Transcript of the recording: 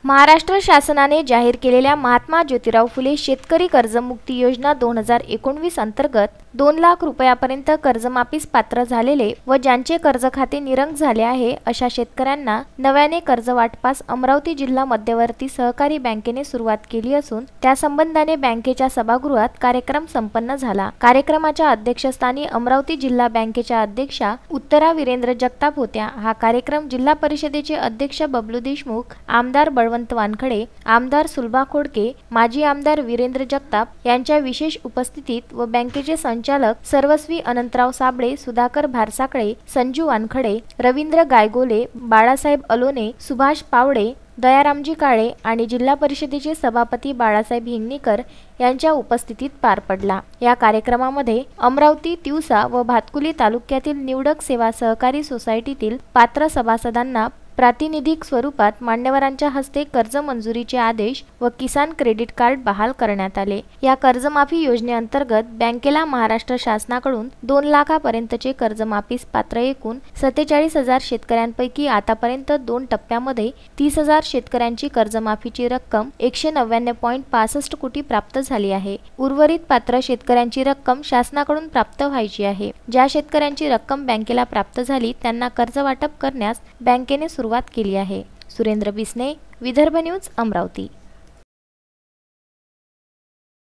महाराष्ट्र शासनाने जाहीर केलेल्या महात्मा ज्योतिराव फुले शेतकरी कर्जमुक्ती योजना 2019 अंतर्गत 2 लाख रुपयापर्यंत कर्जमाफीस पात्र झालेले व ज्यांचे कर्ज खाते निरंक झाले आहे अशा शेतकऱ्यांना नव्याने कर्ज वाटपास अमरावती जिल्हा मध्यवर्ती सहकारी बँकेने सुरुवात केली असून त्या संबंधाने बँकेच्या सभागृहात कार्यक्रम संपन्न झाला। कार्यक्रमाच्या अध्यक्षस्थानी अमरावती जिल्हा बँकेच्या अध्यक्षा उत्तरा वीरेंद्र जगताप होत्या। हा कार्यक्रम जिल्हा परिषदेचे अध्यक्ष बबलू देशमुख, आमदार बळवंत वानखडे, आमदार सुलभा खोडके, माजी आमदार वीरेंद्र जगताप यांच्या विशेष उपस्थितीत व बँकेचे संचालक सर्वस्वी अनंतराव साबळे, सुधाकर भारसाकळे, संजू वानखडे, रवींद्र गायगोले, बाळासाहेब अलोने, सुभाष पावडे, दयारामजी काळे आणि जिल्हा परिषदेचे सभापती बाळासाहेब हिंगणीकर यांच्या उपस्थितीत पार पडला। या कार्यक्रमामध्ये अमरावती, तिवसा व भातकुली तालुक्यातील निवडक सेवा सहकारी सोसायटीतील पात्र सभासदांना प्रातिनिधिक स्वरूपात मान्यवरांच्या हस्ते कर्ज मंजुरीचे आदेश व किसान क्रेडिट कार्ड बहाल करण्यात आले। या कर्जमाफी योजनेअंतर्गत बँकेला महाराष्ट्र शासनाकडून 2 लाखापर्यंतचे कर्जमाफीस पात्र एकूण 47,000 शेतकऱ्यांपैकी आतापर्यंत 2 टप्प्यामध्ये 30,000 शेतकऱ्यांची कर्जमाफीची रक्कम 199.65 कोटी प्राप्त झाली आहे। उर्वरित पात्र शेतकऱ्यांची रक्कम शासनाकडून प्राप्त व्हायची आहे। ज्या शेतकऱ्यांची रक्कम बँकेला प्राप्त झाली त्यांना कर्ज वाटप करण्यास बँकेने सुरुवात केली आहे। सुरेंद्र बिसने, विदर्भ न्यूज, अमरावती।